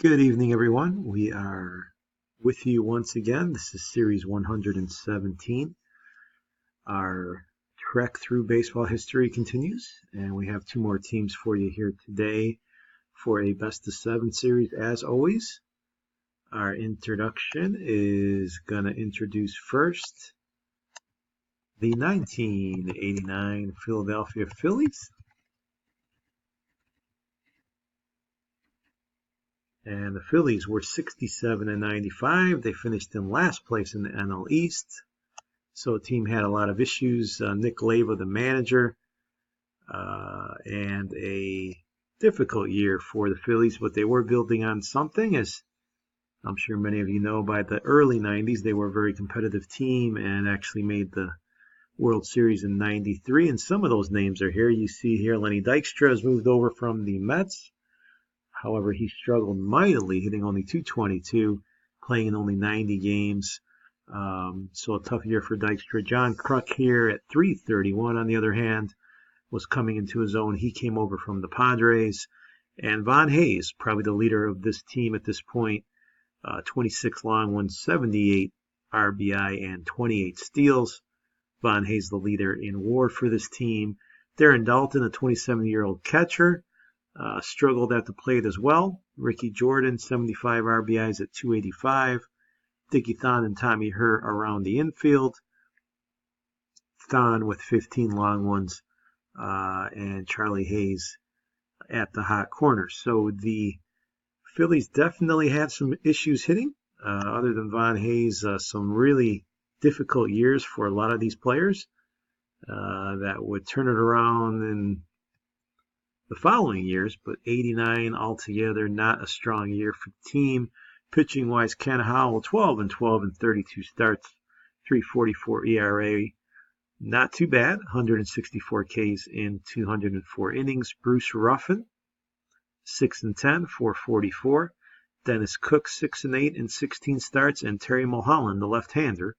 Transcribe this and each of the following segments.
Good evening, everyone. We are with you once again. This is Series 117. Our trek through baseball history continues, and we have two more teams for you here today for a best of seven series as always. Our introduction is going to introduce first the 1989 Philadelphia Phillies. And the Phillies were 67 and 95. They finished in last place in the NL East. So the team had a lot of issues. Nick Leyva, the manager, and a difficult year for the Phillies, but they were building on something. As I'm sure many of you know, by the early 90s, they were a very competitive team and actually made the World Series in 93. And some of those names are here. You see here Lenny Dykstra has moved over from the Mets. However, he struggled mightily, hitting only .222, playing in only 90 games. So a tough year for Dykstra. John Kruk here at .331, on the other hand, was coming into his own. He came over from the Padres. And Von Hayes, probably the leader of this team at this point, 26 long ones, 78 RBI, and 28 steals. Von Hayes, the leader in WAR for this team. Darren Daulton, a 27-year-old catcher. Struggled at the plate as well. Ricky Jordan, 75 RBIs at .285. Dickie Thon and Tommy Herr around the infield. Thon with 15 long ones, and Charlie Hayes at the hot corner. So the Phillies definitely had some issues hitting. Other than Von Hayes, some really difficult years for a lot of these players that would turn it around in the following years, but 89 altogether, not a strong year for the team. Pitching-wise, Ken Howell, 12 and 12 and 32 starts, 3.44 ERA. Not too bad, 164 Ks in 204 innings. Bruce Ruffin, 6 and 10, 4.44. Dennis Cook, 6 and 8 in 16 starts, and Terry Mulholland, the left-hander,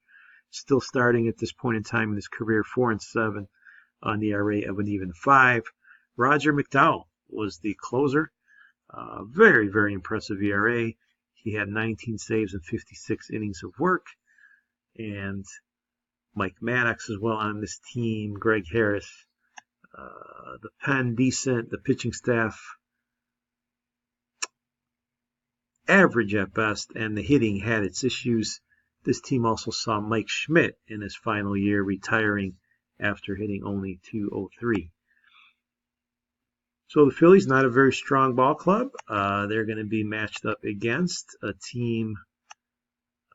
still starting at this point in time in his career, 4 and 7 on the ERA of an even 5. Roger McDowell was the closer. Very, very impressive ERA. He had 19 saves and 56 innings of work. And Mike Maddox as well on this team. Greg Harris. The pen decent. The pitching staff average at best. And the hitting had its issues. This team also saw Mike Schmidt in his final year, retiring after hitting only .203. So the Phillies, not a very strong ball club. They're going to be matched up against a team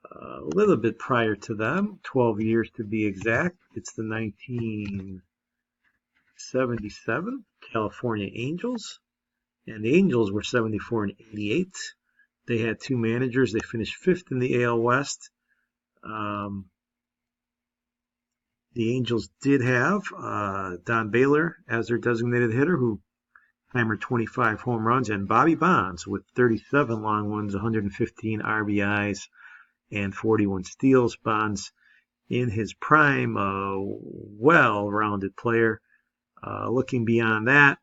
a little bit prior to them, 12 years to be exact. It's the 1977 California Angels. And the Angels were 74 and 88. They had two managers. They finished fifth in the AL West. The Angels did have Don Baylor as their designated hitter, who hammered 25 home runs, and Bobby Bonds with 37 long ones, 115 RBIs, and 41 steals. Bonds in his prime, a well-rounded player. Looking beyond that,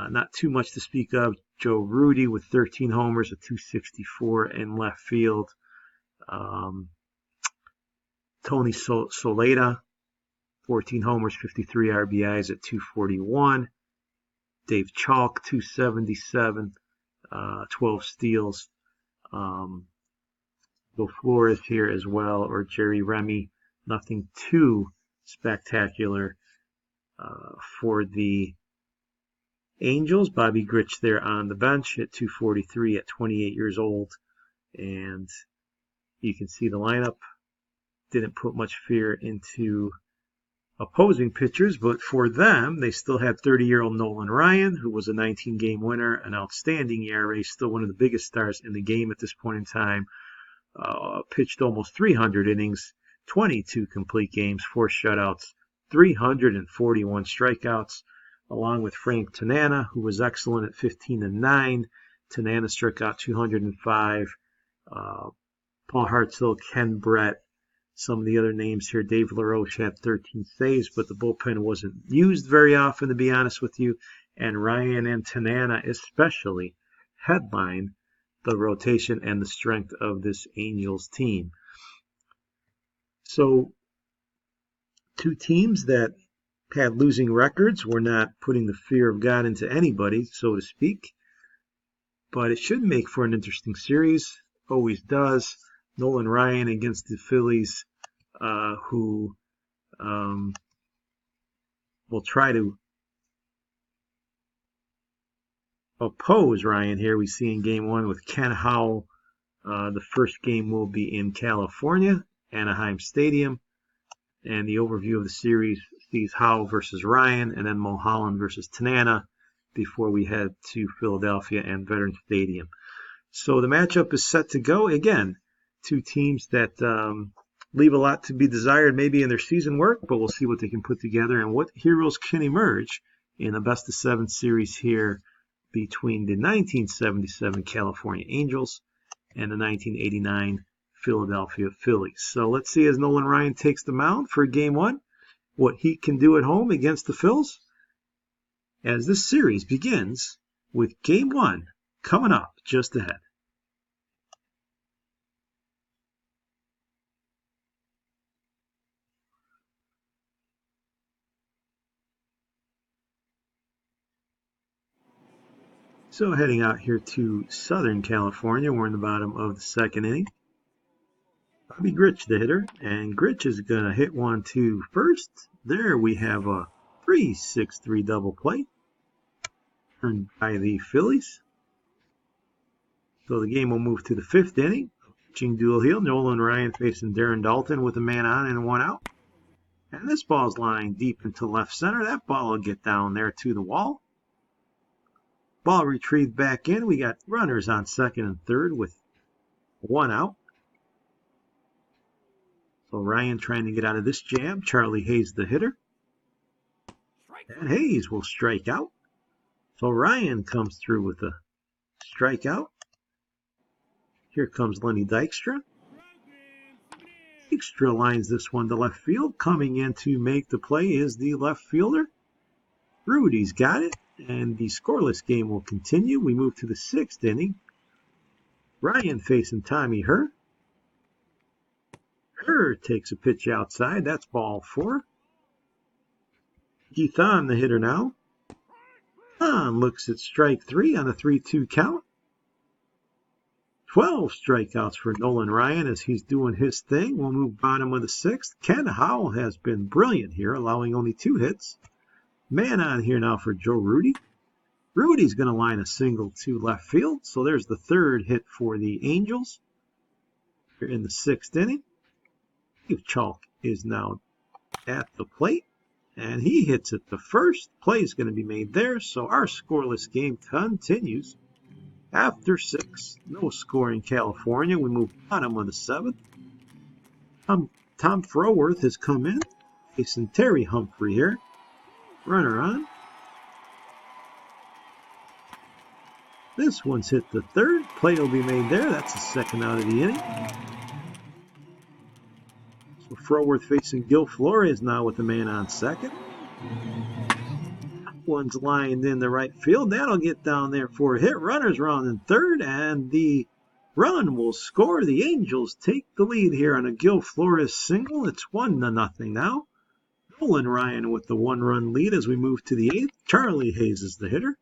not too much to speak of. Joe Rudy with 13 homers, a .264 in left field. Tony Soleta, 14 homers, 53 RBIs at .241. Dave Chalk, .277, 12 steals. Bill Flores here as well, or Jerry Remy. Nothing too spectacular for the Angels. Bobby Grich there on the bench at .243 at 28 years old. And you can see the lineup didn't put much fear into opposing pitchers, but for them, they still had 30-year-old Nolan Ryan, who was a 19-game winner, an outstanding ERA, still one of the biggest stars in the game at this point in time. Pitched almost 300 innings, 22 complete games, 4 shutouts, 341 strikeouts, along with Frank Tanana, who was excellent at 15 and 9. Tanana struck out 205. Paul Hartzell, Ken Brett. Some of the other names here, Dave LaRoche had 13 saves, but the bullpen wasn't used very often, to be honest with you. And Ryan and Tanana especially headlined the rotation and the strength of this Angels team. So, two teams that had losing records. We're not putting the fear of God into anybody, so to speak. But it should make for an interesting series. Always does. Nolan Ryan against the Phillies, who will try to oppose Ryan here. We see in game one with Ken Howell. The first game will be in California, Anaheim Stadium. And the overview of the series sees Howell versus Ryan, and then Mulholland versus Tanana before we head to Philadelphia and Veterans Stadium. So the matchup is set to go. Again, two teams that leave a lot to be desired maybe in their season work, but we'll see what they can put together and what heroes can emerge in a best-of-7 series here between the 1977 California Angels and the 1989 Philadelphia Phillies. So let's see, as Nolan Ryan takes the mound for game one, what he can do at home against the Phils as this series begins with game one coming up just ahead. So heading out here to Southern California, we're in the bottom of the second inning. Bobby Grich, the hitter, and Grich is going to hit one to first. There we have a 3-6-3 double play earned by the Phillies. So the game will move to the fifth inning. Pitching duel here, Nolan Ryan facing Darren Dalton with a man on and one out. And this ball's lying deep into left center. That ball will get down there to the wall. Ball retrieved back in. We got runners on second and third with one out. So Ryan trying to get out of this jam. Charlie Hayes, the hitter. And Hayes will strike out. So Ryan comes through with a strikeout. Here comes Lenny Dykstra. Dykstra lines this one to left field. Coming in to make the play is the left fielder. Rudy's got it. And the scoreless game will continue. We move to the sixth inning. Ryan facing Tommy Herr. Herr takes a pitch outside. That's ball four. Keith Hahn, the hitter now. Hahn looks at strike three on a 3-2 count. 12 strikeouts for Nolan Ryan as he's doing his thing. We'll move bottom of the sixth. Ken Howell has been brilliant here, allowing only 2 hits. Man on here now for Joe Rudi. Rudy's going to line a single to left field. So there's the third hit for the Angels. Here in the sixth inning. Steve Chalk is now at the plate. And he hits it to first. Play is going to be made there. So our scoreless game continues. After 6. No score in California. We move bottom of the 7th. Tom Froworth has come in. Facing Terry Humphrey here. Runner on. This one's hit the third. Play will be made there. That's the second out of the inning. So Froworth facing Gil Flores now with the man on second. One's lined in the right field. That'll get down there for a hit. Runners run in third, and the run will score. The Angels take the lead here on a Gil Flores single. It's 1-0 now. Nolan Ryan with the 1-run lead as we move to the 8th. Charlie Hayes is the hitter.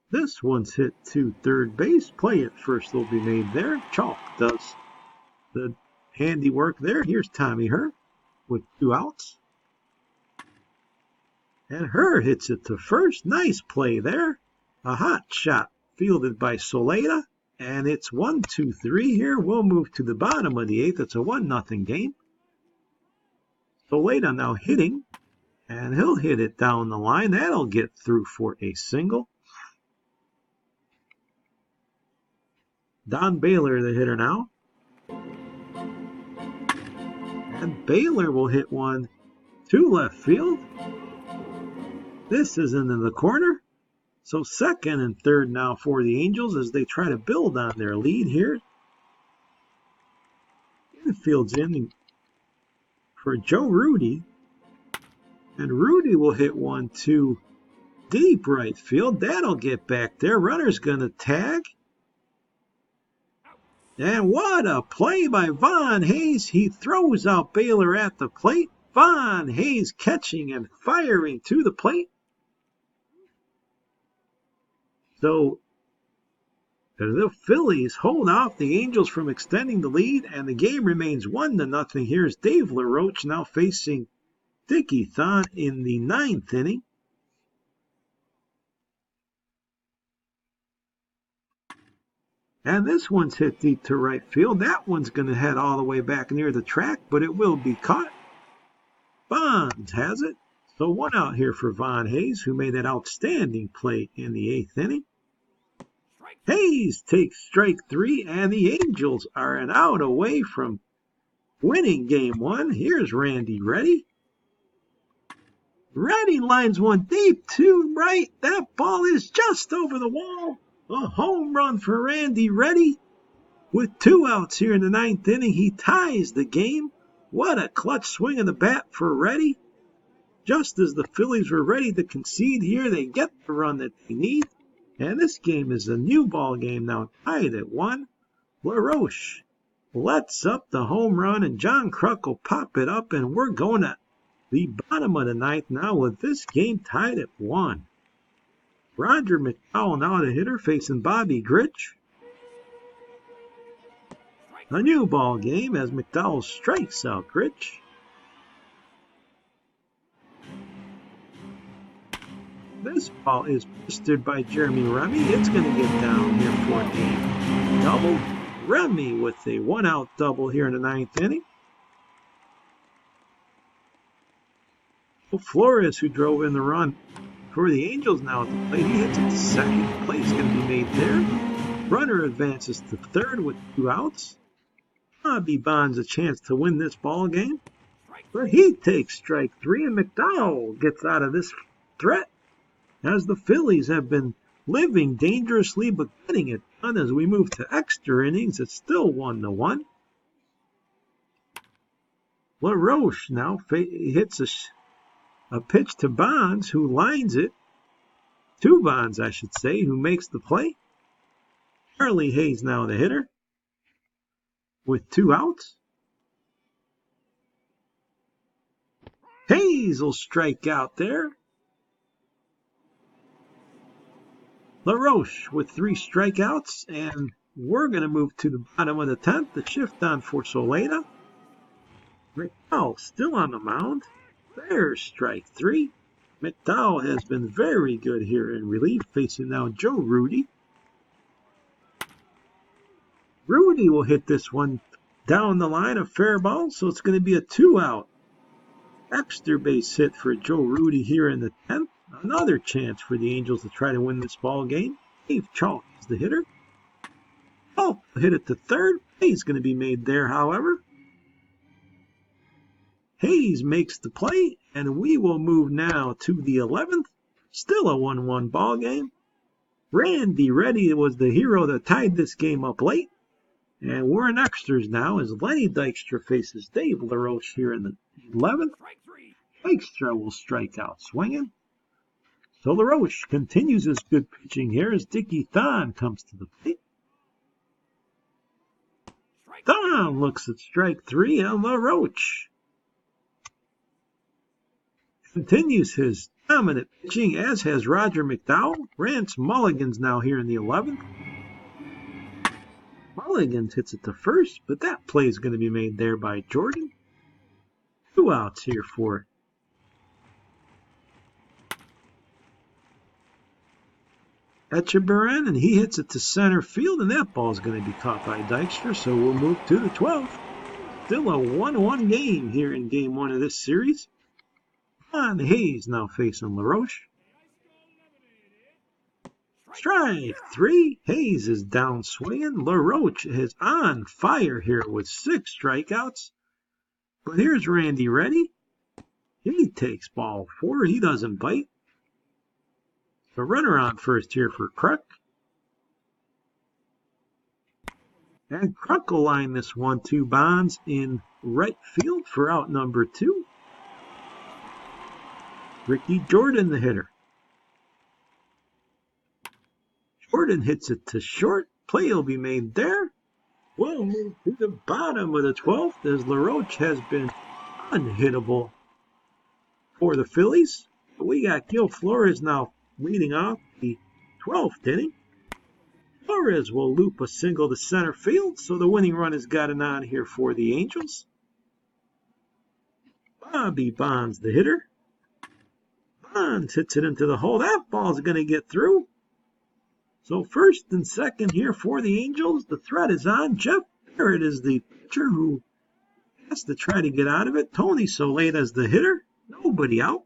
This one's hit to third base. Play at first will be made there. Chalk does the handiwork there. Here's Tommy Herr with 2 outs. And Herr hits it to first. Nice play there. A hot shot fielded by Soleda. And it's 1-2-3 here. We'll move to the bottom of the 8th. It's a 1-0 game. Soleda now hitting. And he'll hit it down the line. That'll get through for a single. Don Baylor, the hitter now. And Baylor will hit one to left field. This is into the corner. So second and third now for the Angels as they try to build on their lead here. Infield's in for Joe Rudi. And Rudi will hit one to deep right field. That'll get back there. Runner's going to tag. And what a play by Von Hayes. He throws out Baylor at the plate. Von Hayes catching and firing to the plate. So the Phillies hold off the Angels from extending the lead, and the game remains 1-0. Here's Dave LaRoche now facing Dickie Thon in the 9th inning. And this one's hit deep to right field. That one's going to head all the way back near the track, but it will be caught. Bonds has it. So 1 out here for Von Hayes, who made that outstanding play in the 8th inning. Hayes takes strike 3, and the Angels are an out away from winning game 1. Here's Randy Reddy. Reddy lines one deep to right. That ball is just over the wall. A home run for Randy Reddy. With 2 outs here in the 9th inning, he ties the game. What a clutch swing of the bat for Reddy. Just as the Phillies were ready to concede here, they get the run that they need. And this game is a new ball game now, tied at 1. LaRoche lets up the home run, and John Kruk will pop it up, and we're going to the bottom of the 9th now with this game tied at 1. Roger McDowell now the hitter facing Bobby Grich. A new ball game as McDowell strikes out Grich. This ball is pestered by Jeremy Remy. It's going to get down here for a double. Remy with a 1-out double here in the 9th inning. Flores, who drove in the run for the Angels now at the plate, he hits it to second. Play's going to be made there. Runner advances to third with 2 outs. Bobby Bonds a chance to win this ball game, but he takes strike 3, and McDowell gets out of this threat as the Phillies have been living dangerously but getting it done. As we move to extra innings, it's still 1-1. LaRoche now hits a pitch to Bonds, who lines it to Bonds, I should say, who makes the play. Charlie Hayes now the hitter with 2 outs. Hayes will strike out there. LaRoche with 3 strikeouts, and we're going to move to the bottom of the 10th. The shift on for Soleda. McDowell still on the mound. There's strike 3. McDowell has been very good here in relief, facing now Joe Rudy. Rudy will hit this one down the line, a fair ball, so it's going to be a 2-out extra base hit for Joe Rudy here in the 10th. Another chance for the Angels to try to win this ball game. Dave Chalk is the hitter. Oh, hit it to third. He's going to be made there, however. Hayes makes the play, and we will move now to the 11th. Still a 1-1 ball game. Randy Reddy was the hero that tied this game up late. And we're in extras now as Lenny Dykstra faces Dave LaRoche here in the 11th. Dykstra will strike out swinging. So LaRoche continues his good pitching here as Dickie Thon comes to the plate. Thon looks at strike 3, and LaRoche continues his dominant pitching, as has Roger McDowell. Rance Mulligan's now here in the 11th. Mulligan hits it to first, but that play is going to be made there by Jordan. 2 outs here for Echeverren, and he hits it to center field, and that ball is going to be caught by Dykstra, so we'll move to the 12th. Still a 1-1 game here in game 1 of this series. Von Hayes now facing LaRoche. Strike 3. Hayes is down swinging. LaRoche is on fire here with 6 strikeouts. But here's Randy Reddy. He takes ball 4. He doesn't bite. The runner on first here for Kruk. And Kruk will line this 1-2 Bonds in right field for out number 2. Ricky Jordan, the hitter. Jordan hits it to short. Play will be made there. We'll move to the bottom of the 12th as LaRoche has been unhittable for the Phillies. We got Gil Flores now leading off the 12th inning. Flores will loop a single to center field, so the winning run has gotten on here for the Angels. Bobby Bonds, the hitter. Bonds hits it into the hole. That ball's going to get through. So first and second here for the Angels. The threat is on. Jeff Barrett is the pitcher who has to try to get out of it. Tony Soleta is the hitter. Nobody out.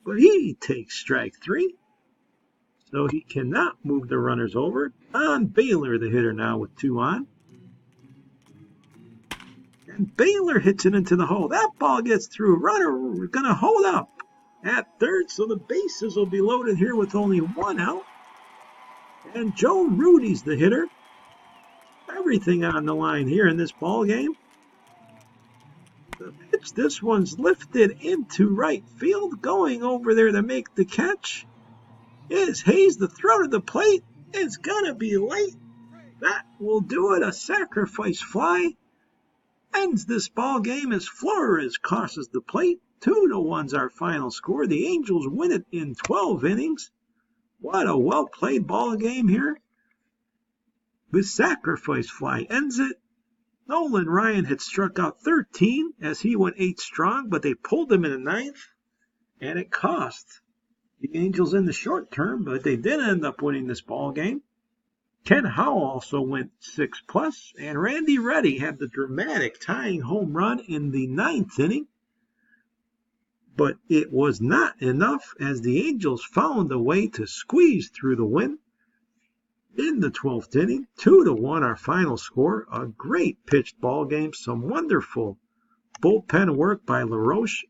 But he takes strike 3. So he cannot move the runners over. Don Baylor, the hitter, now with 2 on. And Baylor hits it into the hole. That ball gets through. Runner going to hold up at third. So the bases will be loaded here with only 1 out. And Joe Rudy's the hitter. Everything on the line here in this ball game. The pitch, this one's lifted into right field. Going over there to make the catch is Hayes. The throw to the plate is going to be late. That will do it. A sacrifice fly ends this ball game as Flores crosses the plate. 2-1's our final score. The Angels win it in 12 innings. What a well-played ball game here. The sacrifice fly ends it. Nolan Ryan had struck out 13 as he went 8 strong, but they pulled him in the 9th, and it cost the Angels in the short term, but they did end up winning this ball game. Ken Howell also went 6+, and Randy Reddy had the dramatic tying home run in the 9th inning. But it was not enough as the Angels found a way to squeeze through the win. In the 12th inning, 2-1 our final score. A great pitched ball game. Some wonderful bullpen work by LaRoche,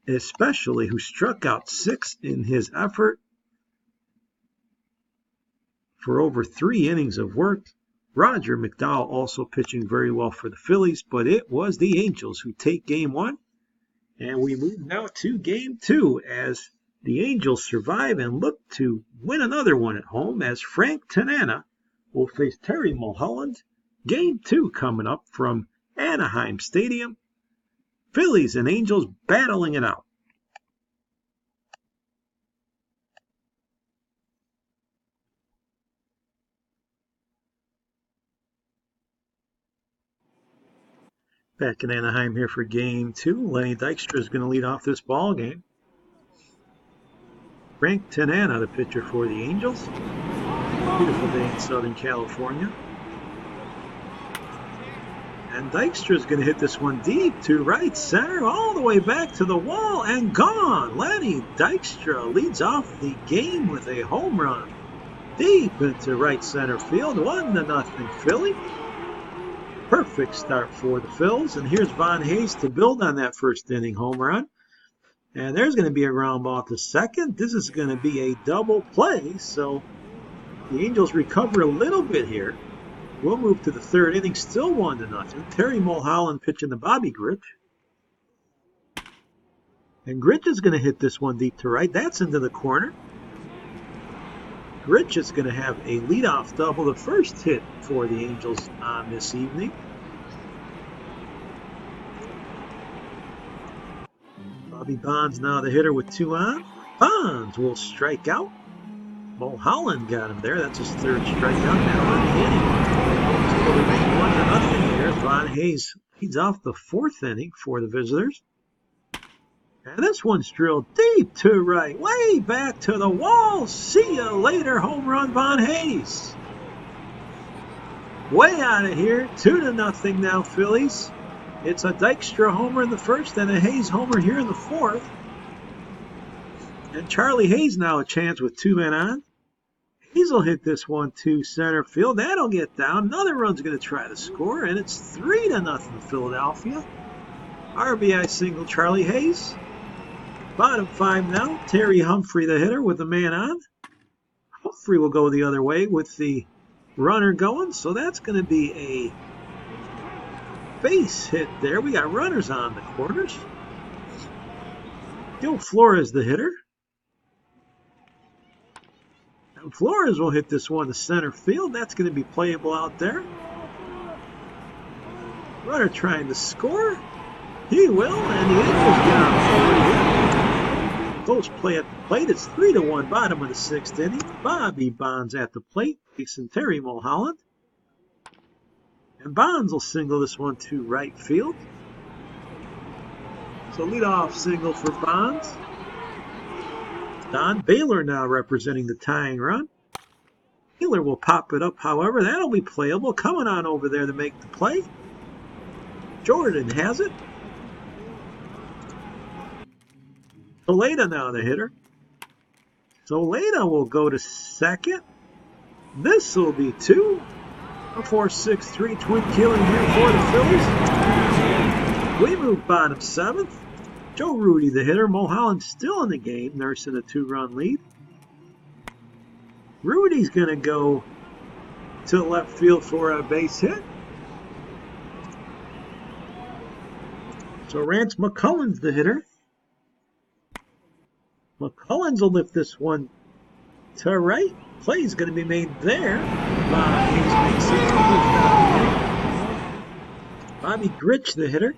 especially who struck out 6 in his effort for over 3 innings of work. Roger McDowell also pitching very well for the Phillies, but it was the Angels who take Game 1. And we move now to Game 2 as the Angels survive and look to win another one at home as Frank Tanana will face Terry Mulholland. Game 2 coming up from Anaheim Stadium. Phillies and Angels battling it out. Back in Anaheim here for Game 2. Lenny Dykstra is going to lead off this ball game. Frank Tanana, the pitcher for the Angels. Beautiful day in Southern California. And Dykstra is going to hit this one deep to right center, all the way back to the wall, and gone. Lenny Dykstra leads off the game with a home run. Deep into right center field, 1-0 Philly. Perfect start for the Phils, and here's Von Hayes to build on that first inning home run. And there's going to be a ground ball to second. This is going to be a double play, so the Angels recover a little bit here. We'll move to the 3rd inning, still 1-0. Terry Mulholland pitching to Bobby Grich. And Grich is going to hit this one deep to right. That's into the corner. Grich is going to have a leadoff double, the first hit for the Angels on this evening. Bobby Bonds now the hitter with 2 on. Bonds will strike out. Mulholland got him there. That's his 3rd strikeout now in the inning. So we'll remain 1-0 here. Von Hayes leads off the 4th inning for the visitors. And this one's drilled deep to right, way back to the wall. See you later, home run, Von Hayes. Way out of here, 2-0 now, Phillies. It's a Dykstra homer in the 1st and a Hayes homer here in the 4th. And Charlie Hayes now a chance with 2 men on. Hayes will hit this one to center field. That'll get down. Another run's going to try to score, and it's 3-0 Philadelphia. RBI single Charlie Hayes. Bottom 5 now. Terry Humphrey, the hitter, with the man on. Humphrey will go the other way with the runner going, so that's going to be a base hit there. We got runners on the corners. Gil Flores, the hitter. Flores will hit this one to center field. That's going to be playable out there. Runner trying to score. He will, and the Angels get out. Close play at the plate. It's 3-1, bottom of the 6th inning. Bobby Bonds at the plate, facing Terry Mulholland. And Bonds will single this one to right field. So leadoff single for Bonds. Don Baylor now representing the tying run. Baylor will pop it up, however. That'll be playable. Coming on over there to make the play. Jordan has it. Soleda now the hitter. Soleda will go to second. This will be 2. A 4-6-3 twin killing here for the Phillies. We move bottom 7th. Joe Rudy the hitter. Mulholland still in the game, nursing a 2-run lead. Rudy's going to go to left field for a base hit. So Rance McCullens the hitter. McCullens will lift this one to right. Play's going to be made there. Bobby Grich the hitter.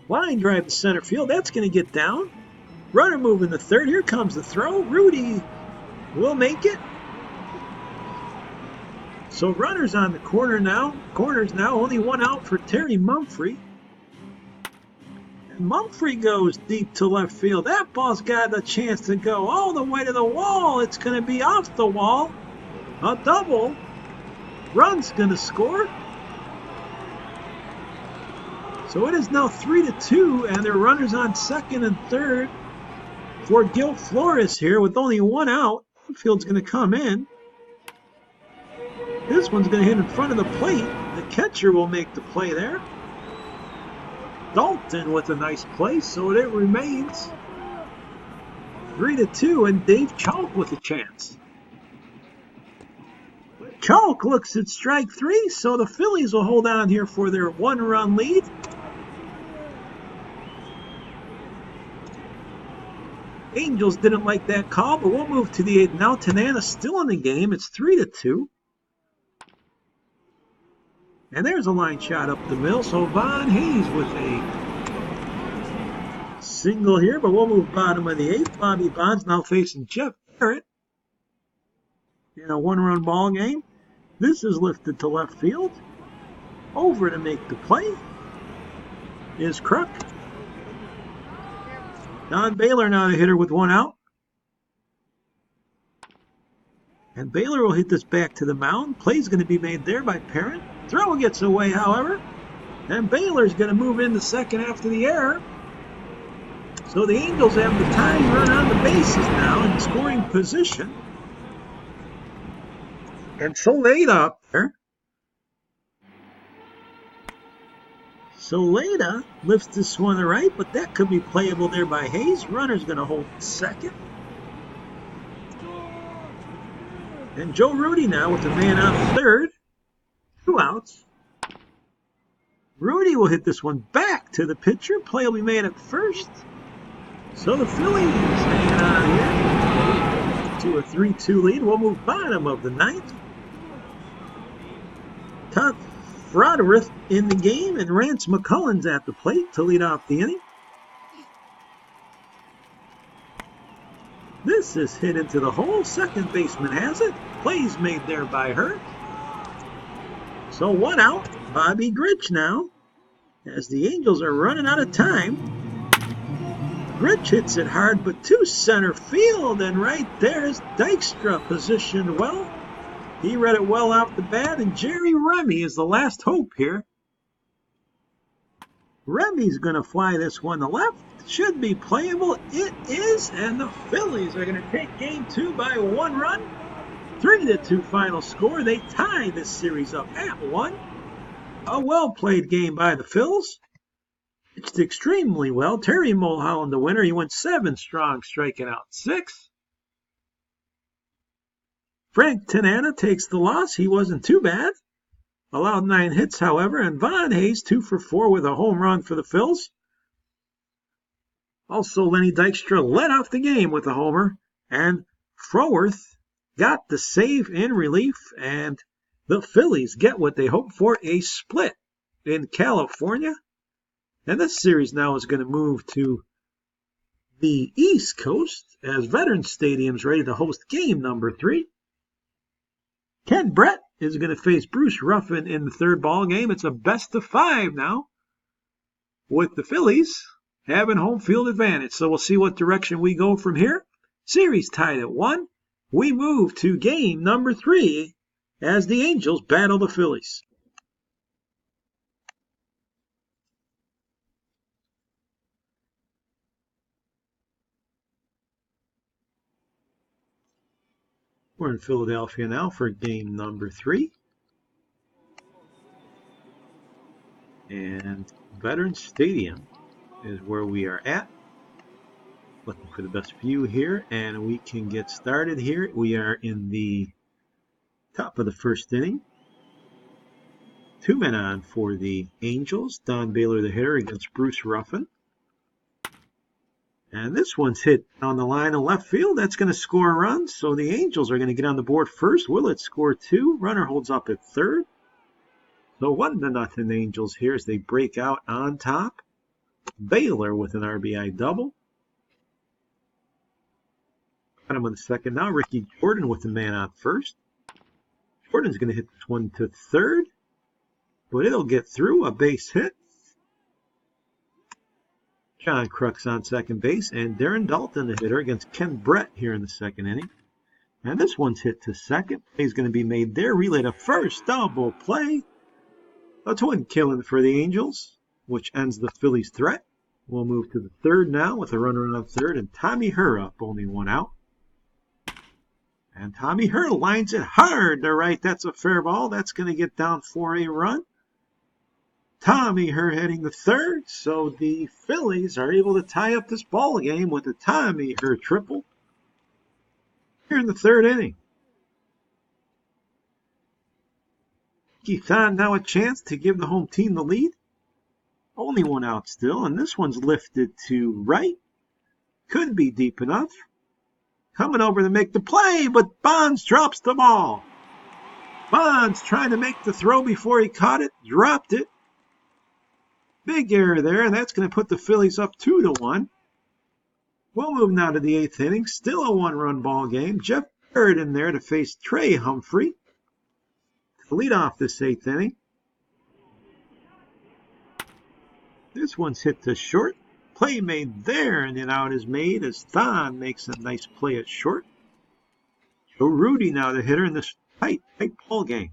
Line drive to center field. That's going to get down. Runner moving to third. Here comes the throw. Rudy will make it. So runners on the corners now. Only one out for Terry Mumphrey. And Mumphrey goes deep to left field. That ball's got a chance to go all the way to the wall. It's going to be off the wall. A double. Run's going to score. So it is now 3-2, and there are runners on second and third for Gil Flores here with only one out. Field's going to come in. This one's going to hit in front of the plate. The catcher will make the play there. Dalton with a nice play, so it remains 3-2, and Dave Chalk with a chance. Chalk looks at strike 3, so the Phillies will hold on here for their 1-run lead. Angels didn't like that call, but we'll move to the 8th. Now Tanana's still in the game. It's 3-2. And there's a line shot up the middle. So Von Hayes with a single here, but we'll move bottom of the 8th. Bobby Bonds now facing Jeff Barrett in a 1-run ball game. This is lifted to left field. Over to make the play is Kruk. Don Baylor now the hitter with 1 out. And Baylor will hit this back to the mound. Play's going to be made there by Parent. Throw gets away, however. And Baylor's going to move in the second after the error. So the Angels have the tying run on the bases now in scoring position. And Soleda up there. Soleda lifts this one to right, but that could be playable there by Hayes. Runner's going to hold second. And Joe Rudy now with the man on third. 2 outs. Rudy will hit this one back to the pitcher. Play will be made at first. So the Phillies hanging on here to a 3-2 lead. We'll move bottom of the 9th. Todd Froderick in the game, and Rance McCullens at the plate to lead off the inning. This is hit into the hole. Second baseman has it. Play's made there by her. So 1 out. Bobby Grich now, as the Angels are running out of time. Grich hits it hard, but to center field, and right there is Dykstra positioned well. He read it well off the bat, and Jerry Remy is the last hope here. Remy's going to fly this one to left. Should be playable. It is, and the Phillies are going to take game 2 by 1 run. 3-2 final score. They tie this series up at 1. A well-played game by the Phils. Pitched extremely well. Terry Mulholland the winner. He went 7 strong, striking out 6. Frank Tanana takes the loss. He wasn't too bad. Allowed 9 hits, however, and Von Hayes 2 for 4 with a home run for the Phils. Also, Lenny Dykstra led off the game with a homer, and Froworth got the save in relief, and the Phillies get what they hoped for, a split in California. And this series now is going to move to the East Coast as Veterans Stadium's ready to host game number 3. Ken Brett is going to face Bruce Ruffin in the third ball game. It's a best of 5 now, with the Phillies having home field advantage. So we'll see what direction we go from here. Series tied at 1. We move to game number 3 as the Angels battle the Phillies. We're in Philadelphia now for game number 3. And Veterans Stadium is where we are at. Looking for the best view here, and we can get started here. We are in the top of the first inning. 2 men on for the Angels. Don Baylor, the hitter, against Bruce Ruffin. And this one's hit on the line of left field. That's going to score a run. So the Angels are going to get on the board first. Will it score 2? Runner holds up at third. So 1-0 Angels here as they break out on top. Baylor with an RBI double. Bottom of the second now. Ricky Jordan with the man on first. Jordan's going to hit this one to third, but it'll get through. A base hit. John Kruk's on second base, and Darren Dalton, the hitter, against Ken Brett here in the second inning. And this one's hit to second. Play's going to be made there. Relay to first. Double play. A twin killing for the Angels, which ends the Phillies' threat. We'll move to the third now with a runner on third, and Tommy Herr up, only 1 out. And Tommy Herr lines it hard to right. That's a fair ball. That's going to get down for a run. Tommy Herr heading to third, so the Phillies are able to tie up this ball game with a Tommy Herr triple here in the third inning. Keith on now a chance to give the home team the lead. Only 1 out still, and this one's lifted to right. Could be deep enough. Coming over to make the play, but Bonds drops the ball. Bonds trying to make the throw before he caught it, dropped it. Big error there, and that's going to put the Phillies up 2-1. We'll move now to the 8th inning. Still a 1-run ball game. Jeff Barrett in there to face Trey Humphrey to lead off this 8th inning. This one's hit to short. Play made there, and an out is made as Thon makes a nice play at short. Joe Rudy now the hitter in this tight ball game.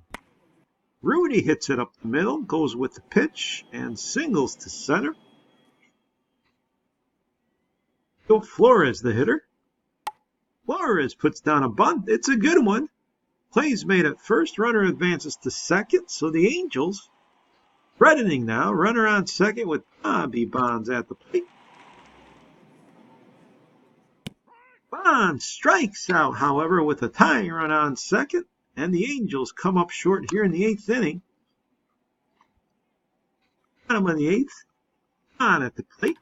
Rudy hits it up the middle, goes with the pitch, and singles to center. Joe Flores, the hitter. Flores puts down a bunt. It's a good one. Play's made at first. Runner advances to second. So the Angels, threatening now. Runner on second with Bobby Bonds at the plate. Bonds strikes out, however, with a tying run on second. And the Angels come up short here in the 8th inning. Bottom of the 8th. On at the plate.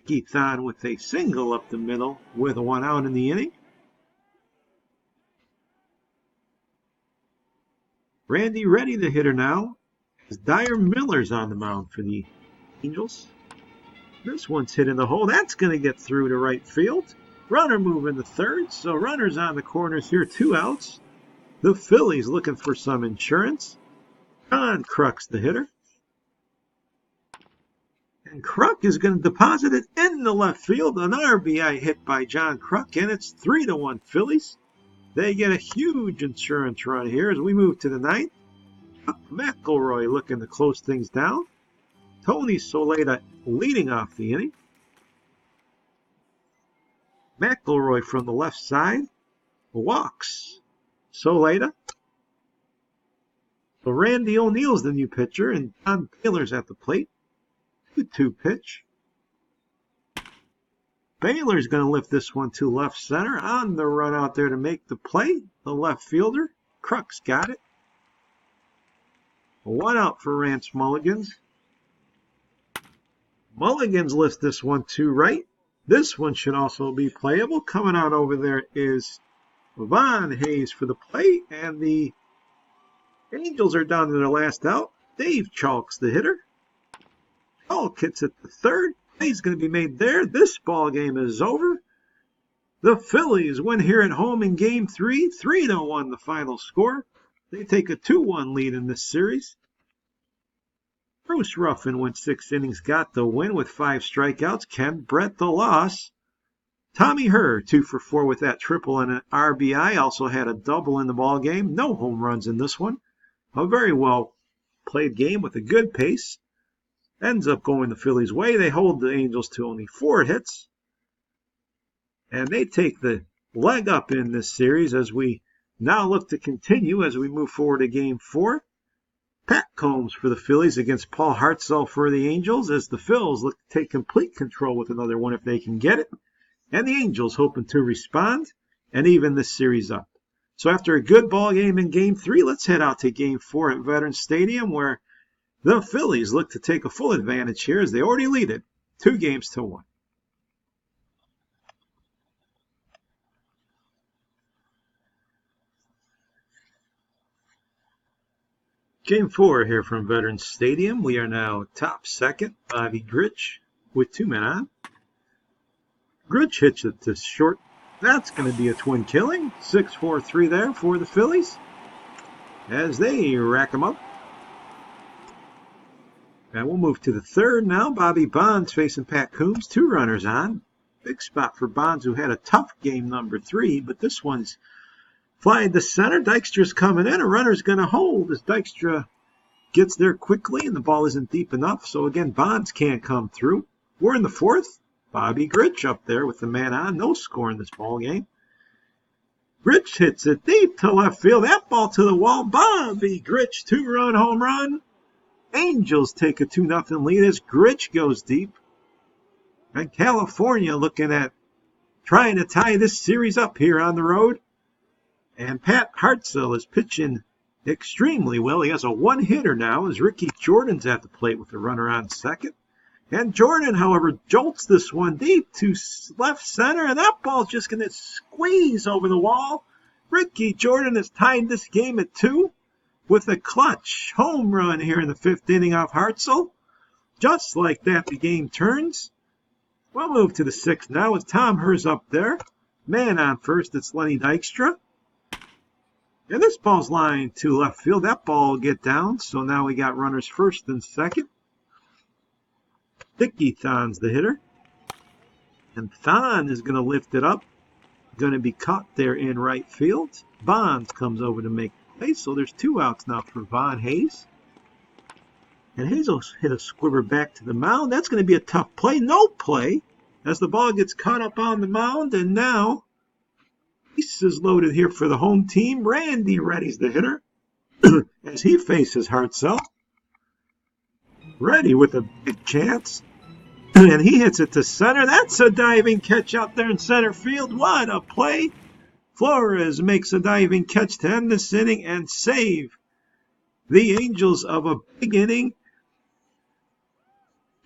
Keeps on with a single up the middle with a 1 out in the inning. Randy Reddy, the hitter now, as Dyer Miller's on the mound for the Angels. This one's hit in the hole. That's going to get through to right field. Runner moving to third, so runners on the corners here, 2 outs. The Phillies looking for some insurance. John Kruk's the hitter. And Kruk is going to deposit it in the left field. An RBI hit by John Kruk, and it's 3-1 Phillies. They get a huge insurance run here as we move to the 9th. McElroy looking to close things down. Tony Soleta leading off the inning. McElroy from the left side walks Soleta. So Randy O'Neill's the new pitcher, and Don Baylor's at the plate. 2-2 pitch. Baylor's going to lift this one to left center. On the run out there to make the play. The left fielder. Kruk's got it. 1 out for Rance Mulligans. Mulligans lifts this one to right. This one should also be playable. Coming out over there is Von Hayes for the play, and the Angels are down to their last out. Dave Chalk's the hitter. Chalk hits at the third. Play's going to be made there. This ball game is over. The Phillies win here at home in Game 3, 3-1 the final score. They take a 2-1 lead in this series. Bruce Ruffin went 6 innings, got the win with 5 strikeouts. Ken Brett the loss. Tommy Herr, 2 for 4 with that triple and an RBI. Also had a double in the ball game. No home runs in this one. A very well played game with a good pace. Ends up going the Phillies' way. They hold the Angels to only 4 hits. And they take the leg up in this series as we now look to continue as we move forward to Game 4. Pat Combs for the Phillies against Paul Hartzell for the Angels as the Phils look to take complete control with another one if they can get it. And the Angels hoping to respond and even this series up. So after a good ball game in Game 3, let's head out to Game 4 at Veterans Stadium where the Phillies look to take a full advantage here as they already lead it 2-1. Game 4 here from Veterans Stadium. We are now top second. Bobby Grich with 2 men on. Grich hits it to short. That's going to be a twin killing. 6-4-3 there for the Phillies as they rack them up. And we'll move to the third now. Bobby Bonds facing Pat Combs. 2 runners on. Big spot for Bonds, who had a tough game number 3, but this one's flying to center. Dykstra's coming in. A runner's going to hold as Dykstra gets there quickly, and the ball isn't deep enough. So again, Bonds can't come through. We're in the 4th. Bobby Grich up there with the man on. No score in this ball game. Grich hits it deep to left field. That ball to the wall. Bobby Grich, 2-run home run. Angels take a 2-0 lead as Grich goes deep. And California looking at trying to tie this series up here on the road. And Pat Hartzell is pitching extremely well. He has a 1-hitter now as Ricky Jordan's at the plate with the runner on second. And Jordan, however, jolts this one deep to left center, and that ball's just going to squeeze over the wall. Ricky Jordan has tied this game at 2 with a clutch home run here in the 5th inning off Hartzell. Just like that, the game turns. We'll move to the 6th now with Tom Herz up there. Man on first, it's Lenny Dykstra. And this ball's lined to left field. That ball will get down, so now we got runners first and second. Dickie Thon's the hitter. And Thon is going to lift it up. Going to be caught there in right field. Bonds comes over to make the play, so there's 2 outs now for Von Hayes. And Hayes will hit a squibber back to the mound. That's going to be a tough play. No play as the ball gets caught up on the mound, and now bases loaded here for the home team. Randy Reddy's the hitter as he faces Hartzell. Reddy with a big chance. And he hits it to center. That's a diving catch out there in center field. What a play. Flores makes a diving catch to end this inning and save the Angels of a big inning.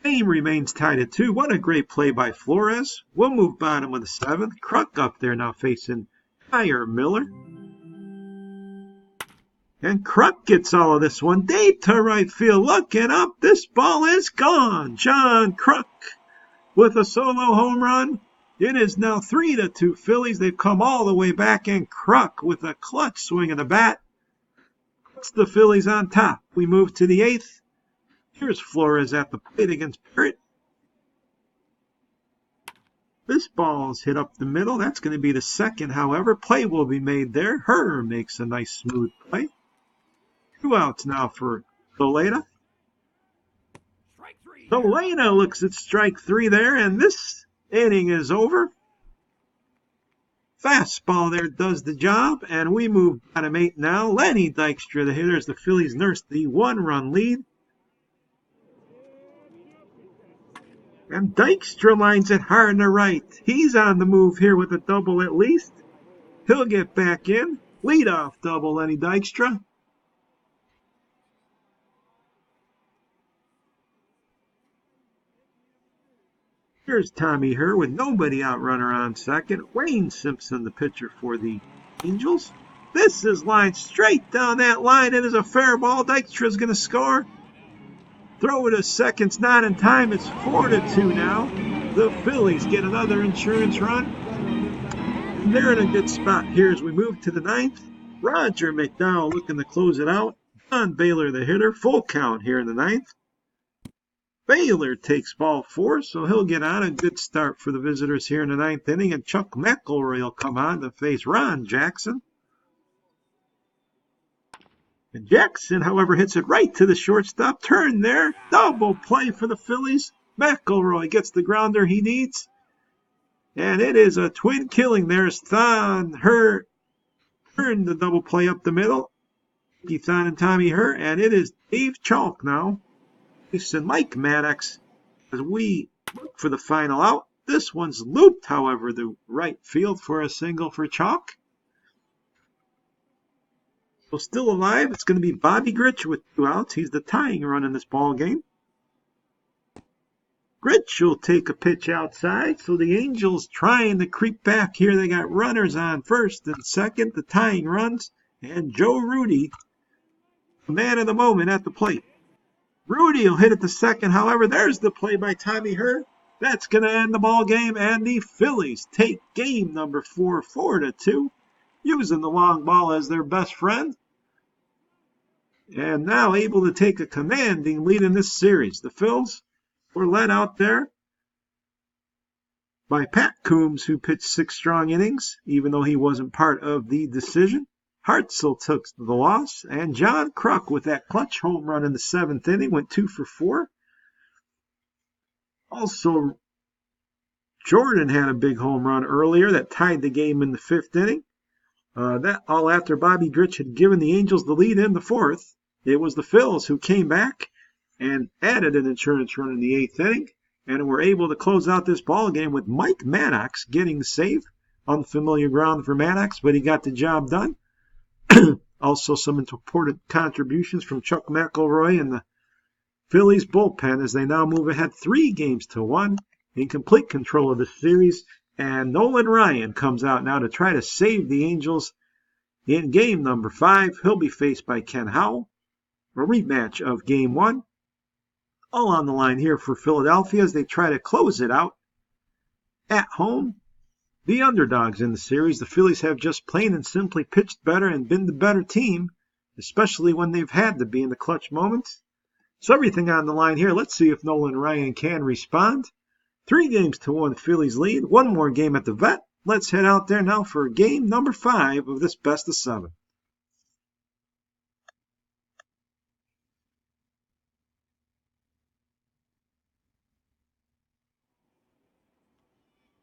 Game remains tied at 2. What a great play by Flores. We'll move bottom of the 7th. Kruk up there now facing Kyer Miller. And Kruk gets all of this one deep to right field. Looking up, this ball is gone. John Kruk with a solo home run. It is now 3-2 Phillies. They've come all the way back, and Kruk with a clutch swing of the bat puts the Phillies on top. We move to the 8th. Here's Flores at the plate against Parrott. This ball's hit up the middle. That's going to be the 2nd, however. Play will be made there. Herr makes a nice smooth play. 2 outs now for Soleta. Soleta looks at strike 3 there, and this inning is over. Fastball there does the job, and we move bottom 8 now. Lenny Dykstra, the hitter, as the Phillies nurse the 1-run lead. And Dykstra lines it hard to right. He's on the move here with a double at least. He'll get back in. Leadoff double, Lenny Dykstra. Here's Tommy Herr with nobody out runner on second. Wayne Simpson, the pitcher for the Angels. This is lined straight down that line. It is a fair ball. Dykstra's going to score. Throw it to second's not in time. It's 4-2 now. The Phillies get another insurance run. And they're in a good spot here as we move to the ninth. Roger McDowell looking to close it out. Don Baylor, the hitter. Full count here in the ninth. Baylor takes ball 4, so he'll get on. A good start for the visitors here in the ninth inning. And Chuck McElroy will come on to face Ron Jackson. And Jackson, however, hits it right to the shortstop. Turn there. Double play for the Phillies. McElroy gets the grounder he needs. And it is a twin killing. There's Thon Herr. Turn the double play up the middle. Ricky Thon and Tommy Herr. And it is Dave Chalk now. And Mike Maddox as we look for the final out. This one's looped, however, the right field for a single for Chalk. So still alive, it's going to be Bobby Grich with 2 outs. He's the tying run in this ball game. Grich will take a pitch outside. So the Angels trying to creep back here. They got runners on first and second, the tying runs. And Joe Rudy, the man of the moment at the plate. Rudy will hit it to second. However, there's the play by Tommy Herr. That's going to end the ball game. And the Phillies take game number 4, 4-2. Using the long ball as their best friend. And now able to take a commanding lead in this series. The Phils were led out there by Pat Coombs, who pitched 6 strong innings, even though he wasn't part of the decision. Hartzell took the loss. And John Kruk with that clutch home run in the 7th inning went 2 for 4. Also, Jordan had a big home run earlier that tied the game in the 5th inning. That all after Bobby Grich had given the Angels the lead in the 4th. It was the Phils who came back and added an insurance run in the 8th inning and were able to close out this ball game with Mike Maddox getting the save. Unfamiliar ground for Maddox, but he got the job done. Also some important contributions from Chuck McElroy and the Phillies bullpen as they now move ahead 3-1 in complete control of the series. And Nolan Ryan comes out now to try to save the Angels in game number 5. He'll be faced by Ken Howell. A rematch of game 1. All on the line here for Philadelphia as they try to close it out at home. The underdogs in the series. The Phillies have just plain and simply pitched better and been the better team, especially when they've had to be in the clutch moments. So everything on the line here. Let's see if Nolan Ryan can respond. 3-1 Phillies lead. One more game at the Vet. Let's head out there now for game number 5 of this best of 7.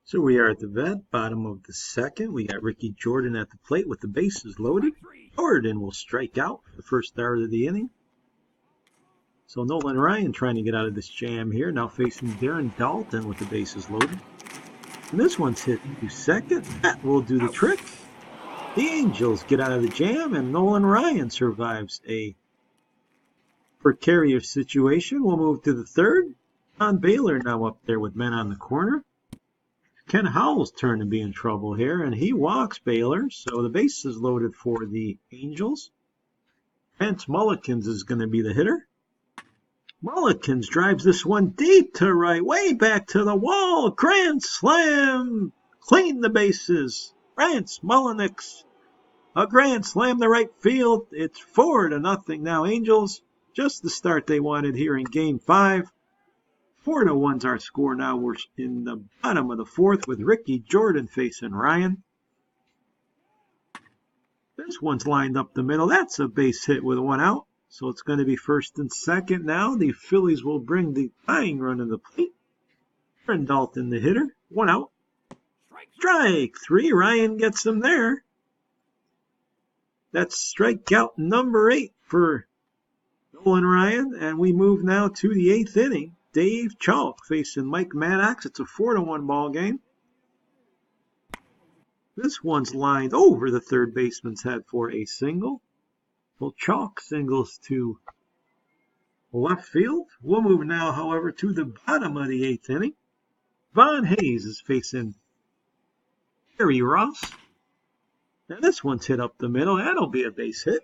So we are at the Vet, bottom of the 2nd. We got Ricky Jordan at the plate with the bases loaded. Jordan will strike out for the first start of the inning. So Nolan Ryan trying to get out of this jam here. Now facing Darren Dalton with the bases loaded. And this one's hit to second. That will do the trick. The Angels get out of the jam, and Nolan Ryan survives a precarious situation. We'll move to the 3rd. Don Baylor now up there with men on the corner. Ken Howell's turn to be in trouble here, and he walks Baylor, so the base is loaded for the Angels. Vance Mullikins is going to be the hitter. Mullikins drives this one deep to right, way back to the wall. Grand slam! Clean the bases. Vance Mullinix. A grand slam to right field. It's 4-0 now. Angels, just the start they wanted here in Game 5. 4-1's our score now. We're in the bottom of the 4th with Ricky Jordan facing Ryan. This one's lined up the middle. That's a base hit with 1 out. So it's going to be 1st and 2nd now. The Phillies will bring the tying run to the plate. Darren Dalton, the hitter. 1 out. Strike 3. Ryan gets him there. That's strikeout number 8 for Nolan Ryan. And we move now to the 8th inning. Dave Chalk facing Mike Maddox. It's a 4-1 ball game. This one's lined over the third baseman's head for a single. Well, Chalk singles to left field. We'll move now, however, to the bottom of the 8th inning. Von Hayes is facing Gary Ross. Now this one's hit up the middle. That'll be a base hit.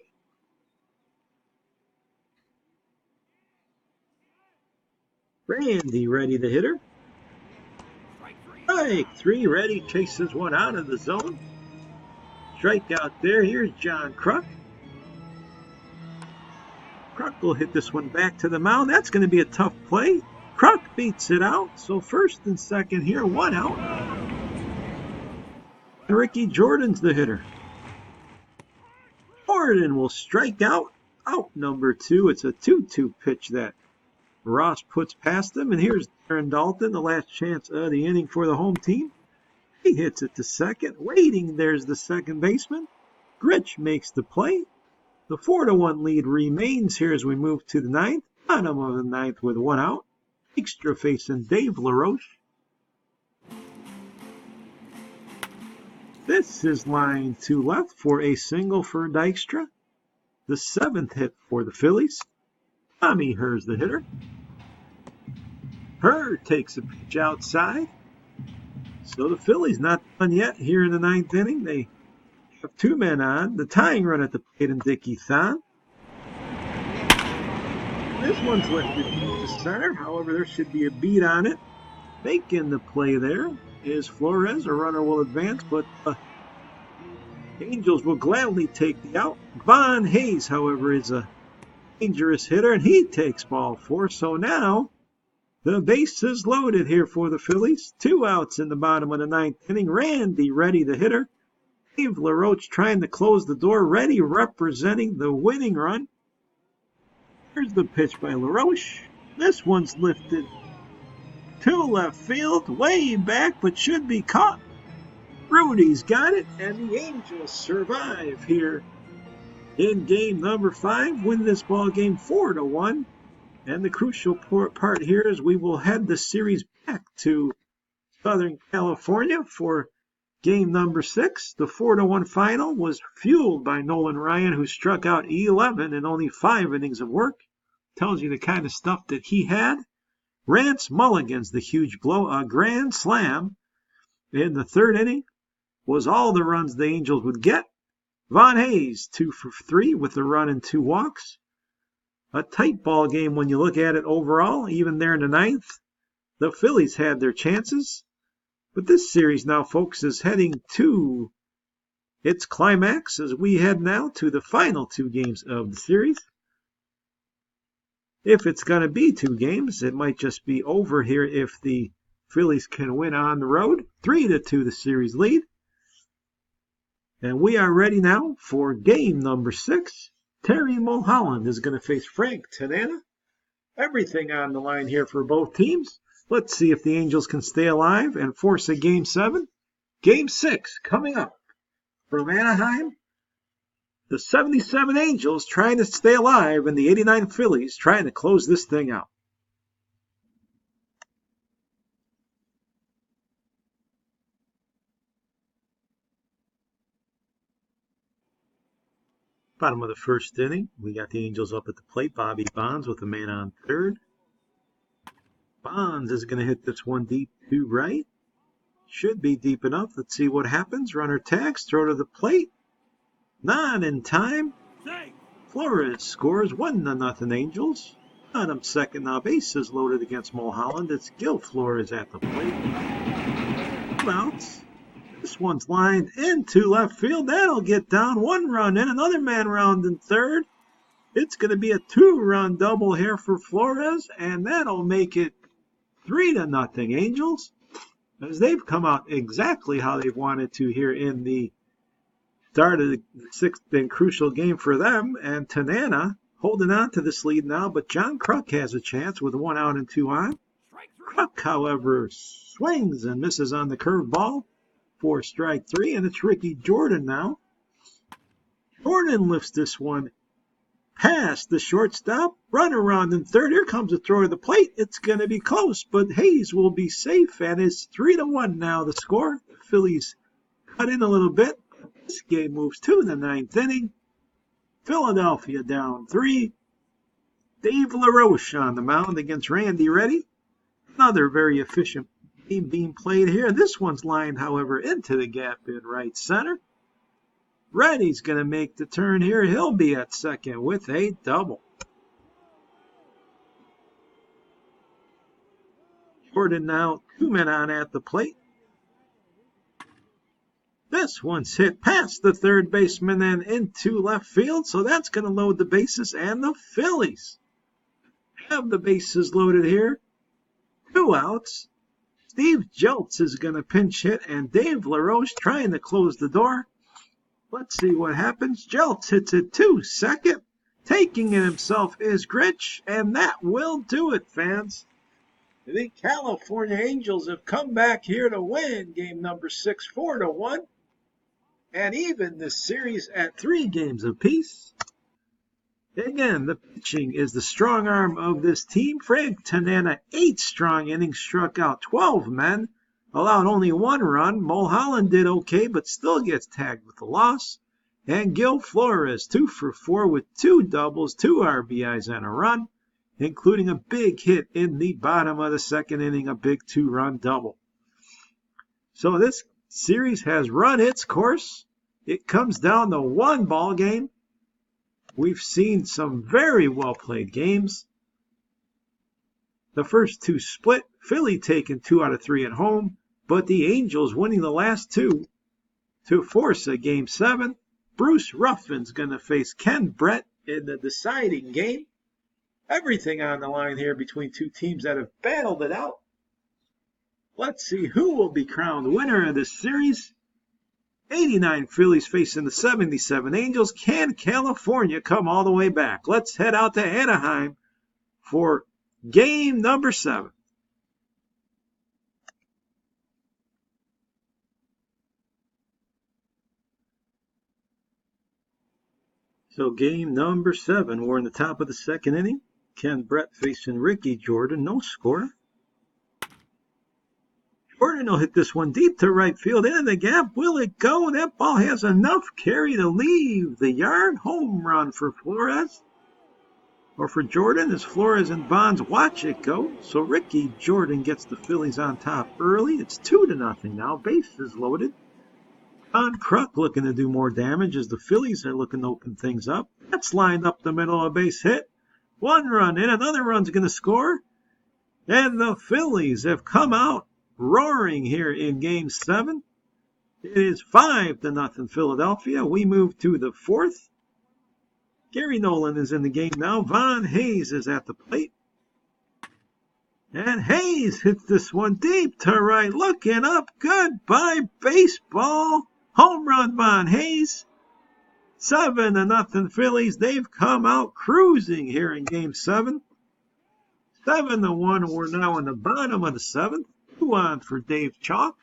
Randy Ready, the hitter. Strike three. Ready chases one out of the zone. Strikeout there. Here's John Kruk. Kruk will hit this one back to the mound. That's going to be a tough play. Kruk beats it out. So first and second here, one out. Ricky Jordan's the hitter. Jordan will strike out. Out number two. It's a 2-2 pitch that Ross puts past him. And here's Darren Dalton, the last chance of the inning for the home team. He hits it to second. Waiting, there's the second baseman. Grich makes the play. The 4-1 lead remains here as we move to the ninth. Bottom of the ninth with one out. Dykstra facing Dave LaRoche. This is line to left for a single for Dykstra. The seventh hit for the Phillies. Tommy Herr's the hitter. Herr takes a pitch outside. So the Phillies not done yet here in the ninth inning. They have two men on. The tying run at the plate and Dickie Thon. This one's lifted to center. However, there should be a beat on it. Making the play there is Flores. A runner will advance, but the Angels will gladly take the out. Von Hayes, however, is a dangerous hitter, and he takes ball four. So now the base is loaded here for the Phillies. Two outs in the bottom of the ninth inning. Randy Ready, the hitter. Dave LaRoche trying to close the door. Ready representing the winning run. Here's the pitch by LaRoche. This one's lifted to left field, way back, but should be caught. Rudy's got it, and the Angels survive here in game number 5. Win this ball game 4-1. And the crucial part here is we will head the series back to Southern California for game number 6. The 4-1 final was fueled by Nolan Ryan, who struck out 11 in only 5 innings of work. Tells you the kind of stuff that he had. Rance Mulligan's the huge blow, a grand slam in the third inning, was all the runs the Angels would get. Von Hayes, 2 for 3 with a run and 2 walks. A tight ball game when you look at it overall, even there in the ninth. The Phillies had their chances. But this series now, folks, is heading to its climax as we head now to the final 2 games of the series. If it's going to be 2 games, it might just be over here if the Phillies can win on the road. 3-2 the series lead. And we are ready now for game number 6. Terry Mulholland is going to face Frank Tanana. Everything on the line here for both teams. Let's see if the Angels can stay alive and force a game 7. Game 6 coming up from Anaheim. The 77 Angels trying to stay alive and the 89 Phillies trying to close this thing out. Bottom of the first inning, we got the Angels up at the plate. Bobby Bonds with a man on third. Bonds is going to hit this one deep to right. Should be deep enough. Let's see what happens. Runner tags, throw to the plate. Not in time. Flores scores 1-0 Angels. Bottom second now, bases loaded against Mulholland. It's Gil Flores at the plate. Outs. This one's lined into left field. That'll get down. 1 run in. Another man round in third. It's going to be a 2-run double here for Flores, and that'll make it 3-0 Angels, as they've come out exactly how they wanted to here in the start of the 6th and crucial game for them. And Tanana holding on to this lead now, but John Kruk has a chance with 1 out and 2 on. Kruk, however, swings and misses on the curveball for strike 3, and it's Ricky Jordan now. Jordan lifts this one past the shortstop. Run around in third. Here comes a throw to the plate. It's going to be close, but Hayes will be safe, and it's 3-1 now the score. The Phillies cut in a little bit. This game moves to the 9th inning. Philadelphia down 3. Dave LaRoche on the mound against Randy Ready. Another very efficient Game being played here. This one's lined, however, into the gap in right center. Reddy's going to make the turn here. He'll be at second with a double. Jordan now 2 men on at the plate. This one's hit past the third baseman and into left field, so that's going to load the bases, and the Phillies have the bases loaded here. 2 outs. Steve Jeltz is going to pinch hit, and Dave LaRoche trying to close the door. Let's see what happens. Jeltz hits it to second. Taking it himself is Gritch, and that will do it, fans. The California Angels have come back here to win game number 6, 4-1, and even this series at 3 games apiece. Again, the pitching is the strong arm of this team. Frank Tanana, 8 strong innings, struck out 12 men, allowed only 1 run. Mulholland did okay, but still gets tagged with a loss. And Gil Flores, 2 for 4 with 2 doubles, 2 RBIs, and a run, including a big hit in the bottom of the second inning, a big 2-run double. So this series has run its course. It comes down to 1 ball game. We've seen some very well-played games. The first 2 split, Philly taking 2 out of 3 at home, but the Angels winning the last 2 to force a Game 7. Bruce Ruffin's going to face Ken Brett in the deciding game. Everything on the line here between 2 teams that have battled it out. Let's see who will be crowned winner of this series. 89 Phillies facing the 77 Angels. Can California come all the way back? Let's head out to Anaheim for game number 7. So game number 7, we're in the top of the second inning. Ken Brett facing Ricky Jordan, no score. Jordan will hit this one deep to right field. In the gap, will it go? That ball has enough carry to leave the yard. Home run for Flores. Or for Jordan as Flores and Bonds watch it go. So Ricky Jordan gets the Phillies on top early. It's 2-0 now. Bases loaded. Don Kruk looking to do more damage as the Phillies are looking to open things up. That's lined up the middle of a base hit. 1 run in, another run's going to score. And the Phillies have come out roaring here in game 7. It is 5-0 Philadelphia. We move to the 4th. Gary Nolan is in the game now. Von Hayes is at the plate. And Hayes hits this one deep to right. Looking up. Goodbye, baseball. Home run, Von Hayes. 7-0 Phillies. They've come out cruising here in game 7. 7-1. We're now in the bottom of the 7th. 2 on for Dave Chalk.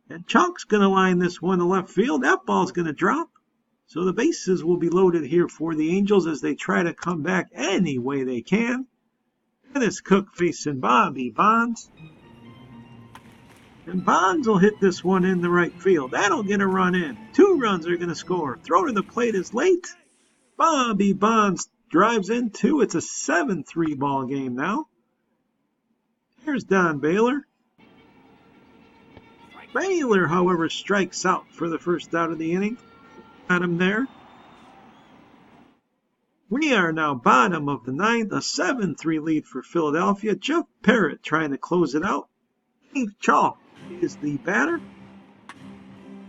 And Chalk's going to line this one to left field. That ball's going to drop. So the bases will be loaded here for the Angels as they try to come back any way they can. Dennis Cook facing Bobby Bonds. And Bonds will hit this one in the right field. That'll get a run in. 2 runs are going to score. Throw to the plate is late. Bobby Bonds drives in 2. It's a 7-3 ball game now. Here's Don Baylor. Baylor, however, strikes out for the first out of the inning. Got him there. We are now bottom of the 9th, a 7-3 lead for Philadelphia. Jeff Parrott trying to close it out. Dave Chalk is the batter.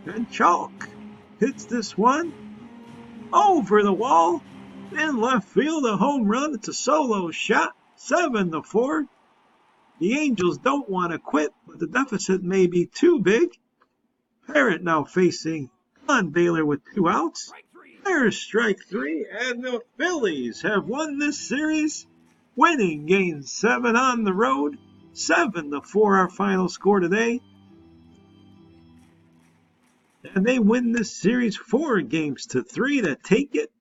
And Chalk hits this one over the wall. In left field, a home run. It's a solo shot. 7-4. The Angels don't want to quit, but the deficit may be too big. Parrott now facing Don Baylor with 2 outs. There's strike 3, and the Phillies have won this series, winning game 7 on the road. 7-4 our final score today. And they win this series 4 games to 3 to take it.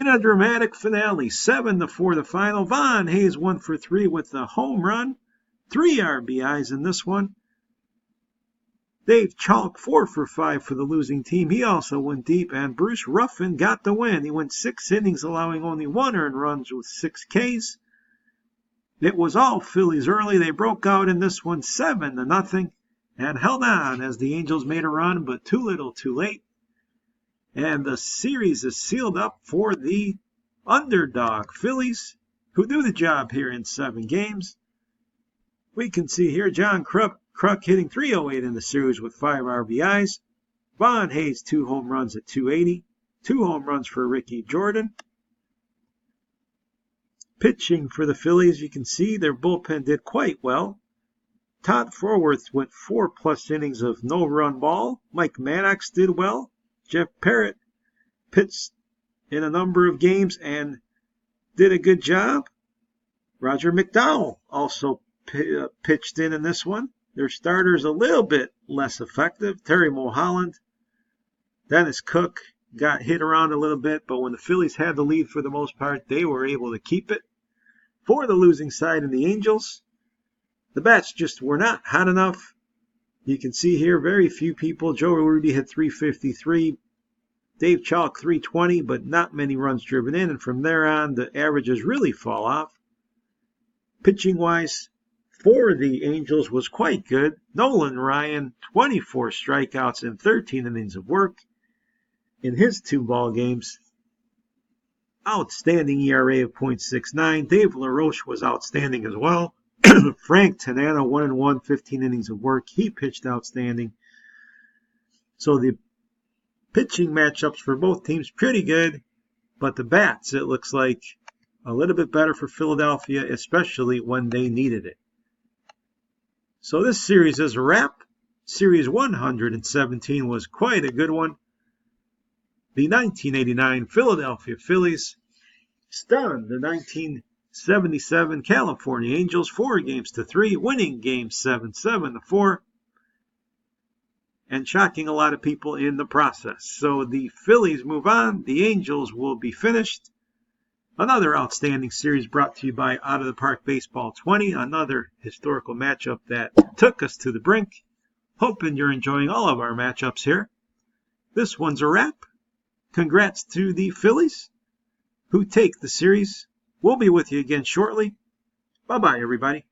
In a dramatic finale, 7-4 the final. Von Hayes 1 for 3 with the home run. 3 RBIs in this one. Dave Chalk 4 for 5 for the losing team. He also went deep, and Bruce Ruffin got the win. He went 6 innings, allowing only 1 earned run with 6 Ks. It was all Phillies early. They broke out in this one 7-0 and held on as the Angels made a run, but too little too late. And the series is sealed up for the underdog Phillies, who do the job here in 7 games. We can see here John Kruk hitting .308 in the series with 5 RBIs. Von Hayes 2 home runs at .280. 2 home runs for Ricky Jordan. Pitching for the Phillies, you can see their bullpen did quite well. Todd Forworth went 4+ innings of no-run ball. Mike Maddox did well. Jeff Parrott pitched in a number of games and did a good job. Roger McDowell also pitched in this one. Their starters a little bit less effective. Terry Mulholland, Dennis Cook got hit around a little bit, but when the Phillies had the lead for the most part, they were able to keep it. For the losing side and the Angels, the bats just were not hot enough. You can see here very few people. Joe Rudy hit .353, Dave Chalk .320, but not many runs driven in, and from there on, the averages really fall off. Pitching-wise, for the Angels was quite good. Nolan Ryan, 24 strikeouts and 13 innings of work in his 2 ball games. Outstanding ERA of .69. Dave LaRoche was outstanding as well. Frank Tanana, 1-1, 15 innings of work. He pitched outstanding. So the pitching matchups for both teams pretty good, but the bats, it looks like a little bit better for Philadelphia, especially when they needed it. So this series is a wrap. Series 117 was quite a good one. The 1989 Philadelphia Phillies stunned the 1977 California Angels 4-3, winning game 7-4, and shocking a lot of people in the process. So the Phillies move on. The Angels will be finished. Another outstanding series brought to you by Out of the Park Baseball 20, another historical matchup that took us to the brink. Hoping you're enjoying all of our matchups here. This one's a wrap. Congrats to the Phillies, who take the series. We'll be with you again shortly. Bye-bye, everybody.